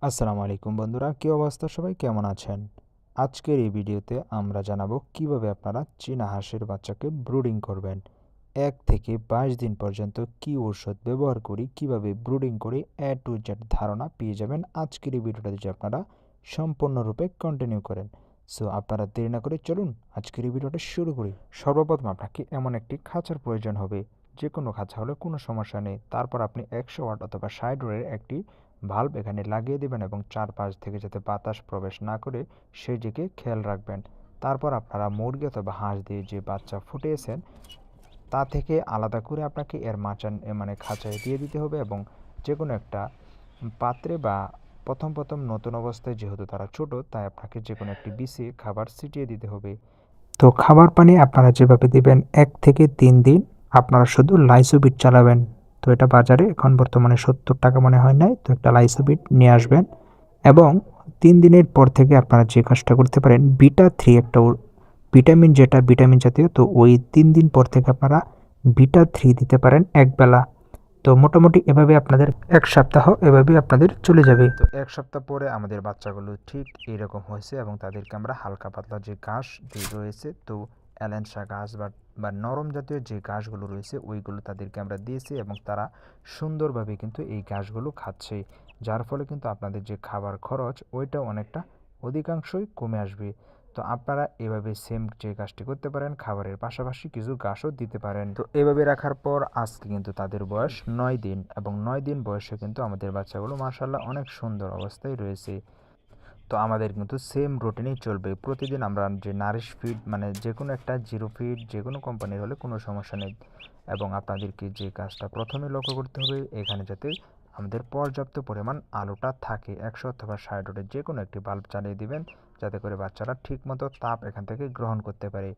আসসালামু আলাইকুম বন্ধুরা, কি অবস্থা? সবাই কেমন আছেন? আজকের এই ভিডিওতে আমরা জানাবো কিভাবে আপনারা চীনা হাঁসের বাচ্চাকে ব্রুডিং করবেন। 1 থেকে 22 দিন পর্যন্ত কি ঔষধ ব্যবহার করি, কিভাবে ব্রুডিং করি, এ টু জেড ধারণা পেয়ে যাবেন আজকের এই ভিডিওটা যদি আপনারা সম্পূর্ণরূপে কন্টিনিউ করেন। সো আপনারা দেরি না করে চলুন আজকের এই ভিডিওটা শুরু করি। সর্বপ্রথম আপনাকে এমন একটি খাঁচার প্রয়োজন হবে, যে কোনো খাঁচা হলে কোনো সমস্যা নেই। তারপর আপনি 100 ওয়াট অথবা 60 ওয়াটের একটি ভাল্ব এখানে লাগিয়ে দেবেন এবং চারপাশ থেকে যাতে বাতাস প্রবেশ না করে সেই দিকে খেয়াল রাখবেন। তারপর আপনারা মুরগি অথবা হাঁস দিয়ে যে বাচ্চা ফুটিয়েছেন তা থেকে আলাদা করে আপনাকে এর মানে খাঁচায় দিয়ে দিতে হবে এবং যে কোনো একটা পাত্রে বা প্রথম নতুন অবস্থায় যেহেতু তারা ছোট, তাই আপনাকে যে কোনো একটি বিসি খাবার ছিটিয়ে দিতে হবে। তো খাবার পানি আপনারা যেভাবে দিবেন 1 থেকে 3 দিন আপনারা শুধু লাইসোবিট চালাবেন। তো এটা বাজারে এখন বর্তমানে 70 টাকা মনে হয় নাই, তো একটা লাইসোবিট নিয়ে আসবেন এবং 3 দিনের পর থেকে আপনারা যে কাজটা করতে পারেন, বিটা 3 একটা ভিটামিন, যেটা ভিটামিন জাতীয়, তো ওই 3 দিন পর থেকে আপনারা বিটা 3 দিতে পারেন একবেলা। তো মোটামুটি এভাবে আপনাদের 1 সপ্তাহ এভাবে আপনাদের চলে যাবে। তো 1 সপ্তাহ পরে আমাদের বাচ্চাগুলো ঠিক এইরকম হয়েছে এবং তাদেরকে আমরা হালকা পাতলা যে ঘাস রয়েছে, তো অ্যালেনসা ঘাস বা নরম জাতীয় যে ঘাসগুলো রয়েছে ওইগুলো তাদেরকে আমরা দিয়েছি এবং তারা সুন্দরভাবে কিন্তু এই ঘাসগুলো খাচ্ছে, যার ফলে কিন্তু আপনাদের যে খাবার খরচ ওইটা অনেকটা অধিকাংশই কমে আসবে। তো আপনারা এভাবে সেম যে কাজটি করতে পারেন, খাবারের পাশাপাশি কিছু ঘাসও দিতে পারেন। তো এভাবে রাখার পর আজকে কিন্তু তাদের বয়স 9 দিন এবং 9 দিন বয়সে কিন্তু আমাদের বাচ্চাগুলো মাশাআল্লাহ অনেক সুন্দর অবস্থায় রয়েছে। তো আমাদের কিন্তু সেম রুটিনেই চলবে। প্রতিদিন আমরা যে নারিশ ফিড, মানে যে কোনো একটা জিরো ফিড যে কোনো কোম্পানির হলে কোনো সমস্যা নেই। এবং আপনাদেরকে যে কাজটা প্রথমে লক্ষ্য করতে হবে, এখানে যাতে আমাদের পর্যাপ্ত পরিমাণ আলোটা থাকে। 100 অথবা 60 ওয়াটের যে কোনো একটি বাল্ব চালিয়ে দিবেন, যাতে করে বাচ্চারা ঠিকমতো তাপ এখান থেকে গ্রহণ করতে পারে।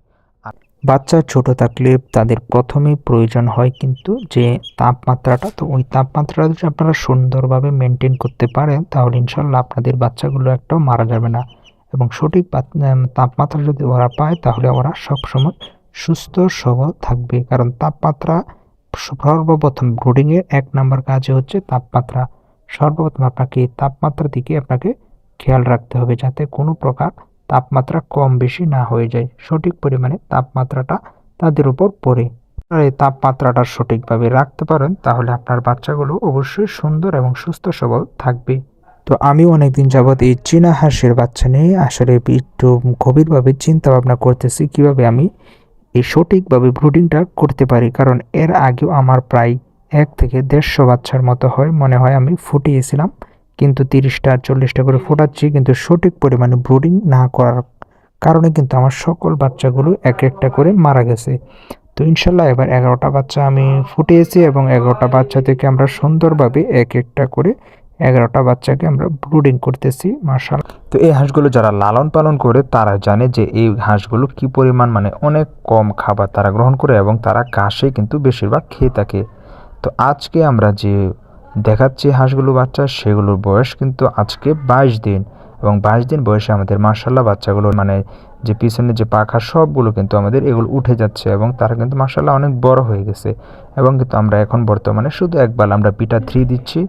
বাচ্চা ছোট থাকলে তাদের প্রথমেই প্রয়োজন হয় কিন্তু যে তাপমাত্রাটা, তো ওই তাপমাত্রাটা যদি আপনারা সুন্দরভাবে মেনটেন করতে পারেন তাহলে ইনশাল্লাহ আপনাদের বাচ্চাগুলো একটাও মারা যাবে না। এবং সঠিক তাপমাত্রা যদি ওরা পায় তাহলে ওরা সবসময় সুস্থ সবল থাকবে। কারণ তাপমাত্রা সর্বপ্রথম ব্রুডিংয়ের 1 নম্বর কাজই হচ্ছে তাপমাত্রা। সর্বপ্রথম আপনাকে তাপমাত্রার দিকে আপনাকে খেয়াল রাখতে হবে, যাতে কোনো প্রকার তাপমাত্রা কম বেশি না হয়ে যায়, সঠিক পরিমাণে তাপমাত্রাটা তাদের উপর পড়ে। এই তাপমাত্রাটা সঠিকভাবে রাখতে পারেন তাহলে আপনার বাচ্চাগুলো অবশ্যই সুন্দর এবং সুস্থ সবল থাকবে। তো আমি অনেকদিন যাবৎ এই চীনা হাঁসের বাচ্চা নিয়ে আসলে একটু গভীরভাবে চিন্তা ভাবনা করতেছি কিভাবে আমি এই সঠিকভাবে ব্রুডিংটা করতে পারি। কারণ এর আগেও আমার প্রায় 1 থেকে 150 বাচ্চার মতো হয়, মনে হয় আমি ফুটিয়েছিলাম, কিন্তু 30টা 40টা করে ফোটাচ্ছি, কিন্তু সঠিক পরিমাণে ব্রুডিং না করার কারণে কিন্তু আমার সকল বাচ্চাগুলো এক একটা করে মারা গেছে। তো ইনশাল্লাহ এবার 11টা বাচ্চা আমি ফুটিয়েছি এবং 11টা বাচ্চা থেকে আমরা সুন্দরভাবে এক একটা করে 11টা বাচ্চাকে আমরা ব্রুডিং করতেছি মাশাআল্লাহ। তো এই হাঁসগুলো যারা লালন পালন করে তারা জানে যে এই হাঁসগুলো কি পরিমাণ, মানে অনেক কম খাবার তারা গ্রহণ করে এবং তারা ঘাসে কিন্তু বেশিরভাগ খেয়ে থাকে। তো আজকে আমরা যে দেখাচ্ছি হাঁসগুলো বাচ্চা, সেগুলোর বয়স কিন্তু আজকে 22 দিন এবং 22 দিন বয়সে আমাদের মাশাআল্লাহ বাচ্চাগুলো, মানে যে পিছনে যে পাখা সবগুলো কিন্তু আমাদের এগুলো উঠে যাচ্ছে এবং তারা কিন্তু মাশাআল্লাহ অনেক বড় হয়ে গেছে। এবং কিন্তু আমরা এখন বর্তমানে শুধু একবার আমরা বিটা 3 দিচ্ছি,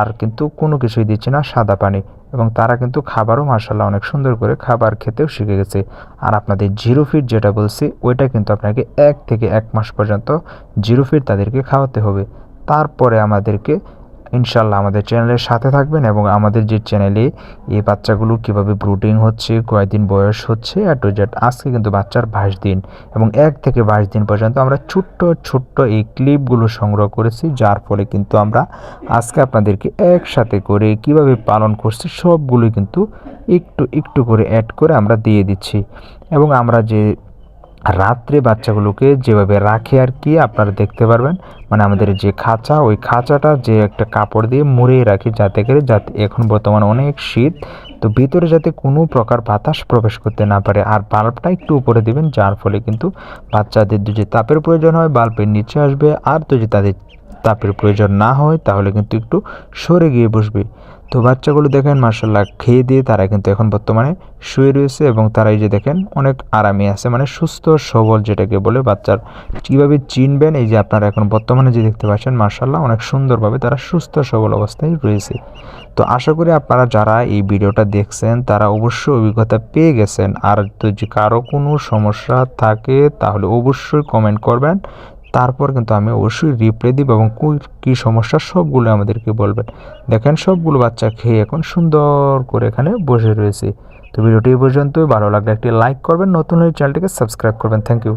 আর কিন্তু কোনো কিছুই দিচ্ছি না, সাদা পানি। এবং তারা কিন্তু খাবারও মাশাআল্লাহ অনেক সুন্দর করে খাবার খেতেও শিখে গেছে। আর আপনাদের জিরো ফিড যেটা বলছি ওইটা কিন্তু আপনাকে 1 থেকে 1 মাস পর্যন্ত জিরো ফিড তাদেরকে খাওয়াতে হবে। তারপরে আমাদেরকে ইনশাল্লাহ আমাদের চ্যানেলের সাথে থাকবেন এবং আমাদের যে চ্যানেলে এই বাচ্চাগুলো কিভাবে ব্রুডিং হচ্ছে, কয়দিন বয়স হচ্ছে, এ টু জেড। আজকে কিন্তু বাচ্চার 22 দিন এবং 1 থেকে 22 দিন পর্যন্ত আমরা ছোট্ট ছোট্ট এই ক্লিপগুলো সংগ্রহ করেছি, যার ফলে কিন্তু আমরা আজকে আপনাদেরকে একসাথে করে কিভাবে পালন করছি সবগুলোই কিন্তু একটু একটু করে অ্যাড করে আমরা দিয়ে দিচ্ছি। এবং আমরা যে রাত্রে বাচ্চাগুলোকে যেভাবে রাখে আর কি আপনারা দেখতে পারবেন, মানে আমাদের যে খাঁচা, ওই খাঁচাটা যে একটা কাপড় দিয়ে মুড়িয়ে রাখি, যাতে এখন বর্তমানে অনেক শীত, তো ভিতরে যাতে কোনো প্রকার বাতাস প্রবেশ করতে না পারে। আর বাল্বটা একটু উপরে দিবেন, যার ফলে কিন্তু বাচ্চাদের যদি তাপের প্রয়োজন হয় বাল্বের নিচে আসবে, আর যদি তাদের তাপের প্রয়োজন না হয় তাহলে কিন্তু একটু সরে গিয়ে বসবে। তো বাচ্চাগুলো দেখেন মাশাআল্লাহ খেয়ে দিয়ে তারা কিন্তু এখন বর্তমানে শুয়ে রয়েছে এবং তারা এই যে দেখেন অনেক আরামে আছে, মানে সুস্থ সবল যেটাকে বলে। বাচ্চার কীভাবে চিনবেন, এই যে আপনারা এখন বর্তমানে যে দেখতে পাচ্ছেন মাশাআল্লাহ অনেক সুন্দরভাবে তারা সুস্থ সবল অবস্থায় রয়েছে। তো আশা করি আপনারা যারা এই ভিডিওটা দেখছেন তারা অবশ্যই অভিজ্ঞতা পেয়ে গেছেন। আর যদি কারো কোনো সমস্যা থাকে তাহলে অবশ্যই কমেন্ট করবেন, তারপর কিন্তু আমি অবশ্যই রিপ্লাই দিব এবং কী সমস্যা সবগুলো আমাদেরকে বলবেন। দেখেন সবগুলো বাচ্চা খেয়ে এখন সুন্দর করে এখানে বসে রয়েছে। তো ভিডিওটি এই পর্যন্তই, ভালো লাগলে একটি লাইক করবেন, নতুন হলে চ্যানেলটিকে সাবস্ক্রাইব করবেন। Thank you.